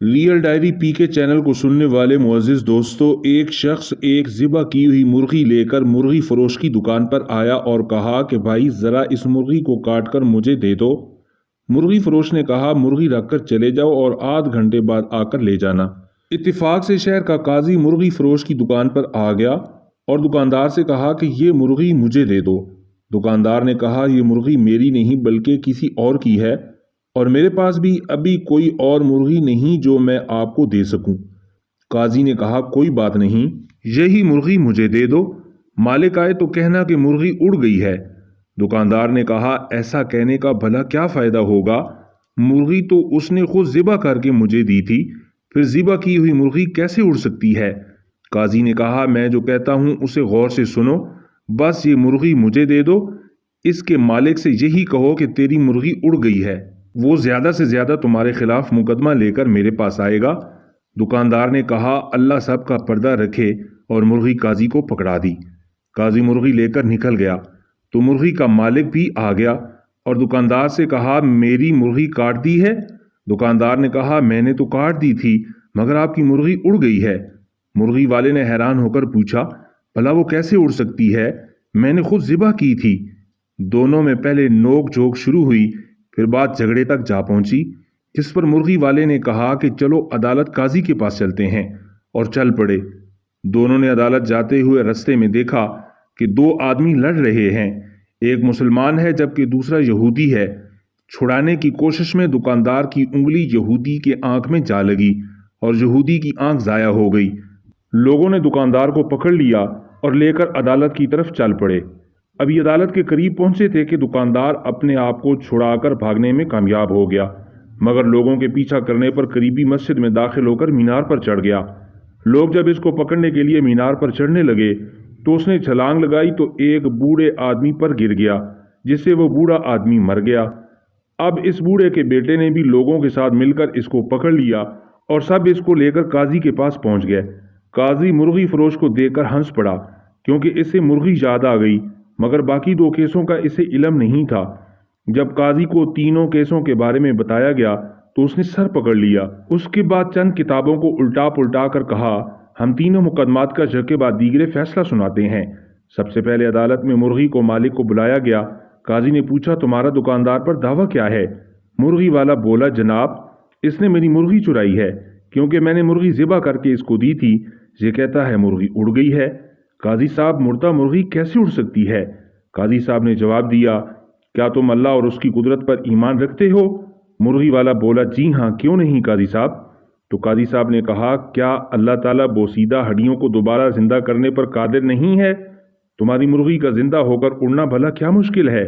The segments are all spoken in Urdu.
ریئل ڈائری پی کے چینل کو سننے والے معزز دوستو، ایک شخص ایک ذبح کی ہوئی مرغی لے کر مرغی فروش کی دکان پر آیا اور کہا کہ بھائی ذرا اس مرغی کو کاٹ کر مجھے دے دو۔ مرغی فروش نے کہا مرغی رکھ کر چلے جاؤ اور آدھ گھنٹے بعد آ کر لے جانا۔ اتفاق سے شہر کا قاضی مرغی فروش کی دکان پر آ گیا اور دکاندار سے کہا کہ یہ مرغی مجھے دے دو۔ دکاندار نے کہا یہ مرغی میری نہیں بلکہ کسی اور کی ہے اور میرے پاس بھی ابھی کوئی اور مرغی نہیں جو میں آپ کو دے سکوں۔ قاضی نے کہا کوئی بات نہیں، یہی مرغی مجھے دے دو، مالک آئے تو کہنا کہ مرغی اڑ گئی ہے۔ دکاندار نے کہا ایسا کہنے کا بھلا کیا فائدہ ہوگا، مرغی تو اس نے خود ذبح کر کے مجھے دی تھی، پھر ذبح کی ہوئی مرغی کیسے اڑ سکتی ہے؟ قاضی نے کہا میں جو کہتا ہوں اسے غور سے سنو، بس یہ مرغی مجھے دے دو، اس کے مالک سے یہی کہو کہ تیری مرغی اڑ گئی ہے، وہ زیادہ سے زیادہ تمہارے خلاف مقدمہ لے کر میرے پاس آئے گا۔ دکاندار نے کہا اللہ سب کا پردہ رکھے اور مرغی قاضی کو پکڑا دی۔ قاضی مرغی لے کر نکل گیا تو مرغی کا مالک بھی آ گیا اور دکاندار سے کہا میری مرغی کاٹ دی ہے؟ دکاندار نے کہا میں نے تو کاٹ دی تھی مگر آپ کی مرغی اڑ گئی ہے۔ مرغی والے نے حیران ہو کر پوچھا بھلا وہ کیسے اڑ سکتی ہے، میں نے خود ذبح کی تھی۔ دونوں میں پہلے نوک جھوک شروع ہوئی، پھر بات جھگڑے تک جا پہنچی، جس پر مرغی والے نے کہا کہ چلو عدالت قاضی کے پاس چلتے ہیں، اور چل پڑے۔ دونوں نے عدالت جاتے ہوئے رستے میں دیکھا کہ دو آدمی لڑ رہے ہیں، ایک مسلمان ہے جبکہ دوسرا یہودی ہے۔ چھڑانے کی کوشش میں دکاندار کی انگلی یہودی کے آنکھ میں جا لگی اور یہودی کی آنکھ ضائع ہو گئی۔ لوگوں نے دکاندار کو پکڑ لیا اور لے کر عدالت کی طرف چل پڑے۔ ابھی عدالت کے قریب پہنچے تھے کہ دکاندار اپنے آپ کو چھڑا کر بھاگنے میں کامیاب ہو گیا، مگر لوگوں کے پیچھا کرنے پر قریبی مسجد میں داخل ہو کر مینار پر چڑھ گیا۔ لوگ جب اس کو پکڑنے کے لیے مینار پر چڑھنے لگے تو اس نے چھلانگ لگائی تو ایک بوڑھے آدمی پر گر گیا، جس سے وہ بوڑھا آدمی مر گیا۔ اب اس بوڑھے کے بیٹے نے بھی لوگوں کے ساتھ مل کر اس کو پکڑ لیا اور سب اس کو لے کر قاضی کے پاس پہنچ گئے۔ قاضی مرغی فروش کو دیکھ کر ہنس پڑا کیونکہ اسے مرغی یاد آ گئی، مگر باقی دو کیسوں کا اسے علم نہیں تھا۔ جب قاضی کو تینوں کیسوں کے بارے میں بتایا گیا تو اس نے سر پکڑ لیا۔ اس کے بعد چند کتابوں کو الٹا پلٹا کر کہا ہم تینوں مقدمات کا جج کے بعد دیگرے فیصلہ سناتے ہیں۔ سب سے پہلے عدالت میں مرغی کو مالک کو بلایا گیا۔ قاضی نے پوچھا تمہارا دکاندار پر دعویٰ کیا ہے؟ مرغی والا بولا جناب اس نے میری مرغی چرائی ہے، کیونکہ میں نے مرغی ذبح کر کے اس کو دی تھی، یہ کہتا ہے مرغی اڑ گئی ہے۔ قاضی صاحب مردہ مرغی کیسے اڑ سکتی ہے؟ قاضی صاحب نے جواب دیا کیا تم اللہ اور اس کی قدرت پر ایمان رکھتے ہو؟ مرغی والا بولا جی ہاں، کیوں نہیں قاضی صاحب؟ تو قاضی صاحب نے کہا کیا اللہ تعالیٰ بوسیدہ ہڈیوں کو دوبارہ زندہ کرنے پر قادر نہیں ہے؟ تمہاری مرغی کا زندہ ہو کر اڑنا بھلا کیا مشکل ہے؟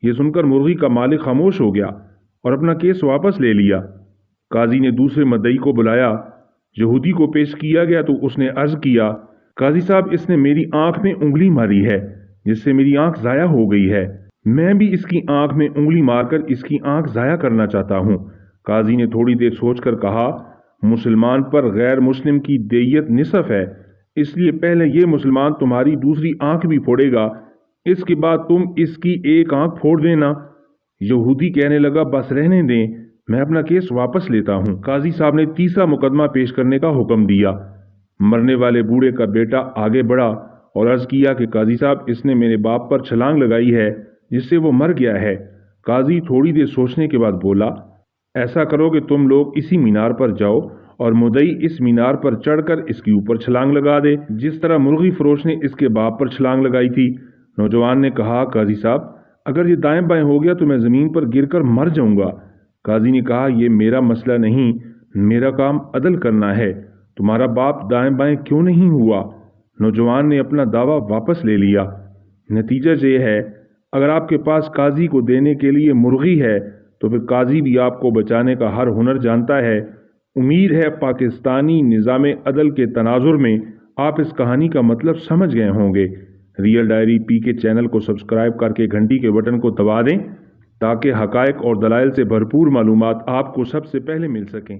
یہ سن کر مرغی کا مالک خاموش ہو گیا اور اپنا کیس واپس لے لیا۔ قاضی نے دوسرے مدعی کو بلایا، یہودی کو پیش کیا گیا تو اس نے عرض کیا قاضی صاحب اس نے میری آنکھ میں انگلی ماری ہے جس سے میری آنکھ ضائع ہو گئی ہے، میں بھی اس کی آنکھ میں انگلی مار کر اس کی آنکھ ضائع کرنا چاہتا ہوں۔ قاضی نے تھوڑی دیر سوچ کر کہا مسلمان پر غیر مسلم کی دیت نصف ہے، اس لیے پہلے یہ مسلمان تمہاری دوسری آنکھ بھی پھوڑے گا، اس کے بعد تم اس کی ایک آنکھ پھوڑ دینا۔ یہودی کہنے لگا بس رہنے دیں، میں اپنا کیس واپس لیتا ہوں۔ قاضی صاحب نے تیسرا مقدمہ پیش کرنے کا حکم دیا۔ مرنے والے بوڑھے کا بیٹا آگے بڑھا اور عرض کیا کہ قاضی صاحب اس نے میرے باپ پر چھلانگ لگائی ہے جس سے وہ مر گیا ہے۔ قاضی تھوڑی دیر سوچنے کے بعد بولا ایسا کرو کہ تم لوگ اسی مینار پر جاؤ اور مدعی اس مینار پر چڑھ کر اس کے اوپر چھلانگ لگا دے جس طرح مرغی فروش نے اس کے باپ پر چھلانگ لگائی تھی۔ نوجوان نے کہا قاضی صاحب اگر یہ دائیں بائیں ہو گیا تو میں زمین پر گر کر مر جاؤں گا۔ قاضی نے کہا یہ میرا مسئلہ نہیں، میرا کام عدل کرنا ہے، تمہارا باپ دائیں بائیں کیوں نہیں ہوا؟ نوجوان نے اپنا دعویٰ واپس لے لیا۔ نتیجہ یہ ہے اگر آپ کے پاس قاضی کو دینے کے لیے مرغی ہے تو پھر قاضی بھی آپ کو بچانے کا ہر ہنر جانتا ہے۔ امید ہے پاکستانی نظام عدل کے تناظر میں آپ اس کہانی کا مطلب سمجھ گئے ہوں گے۔ ریئل ڈائری پی کے چینل کو سبسکرائب کر کے گھنٹی کے بٹن کو دبا دیں تاکہ حقائق اور دلائل سے بھرپور معلومات آپ کو سب سے پہلے مل سکیں۔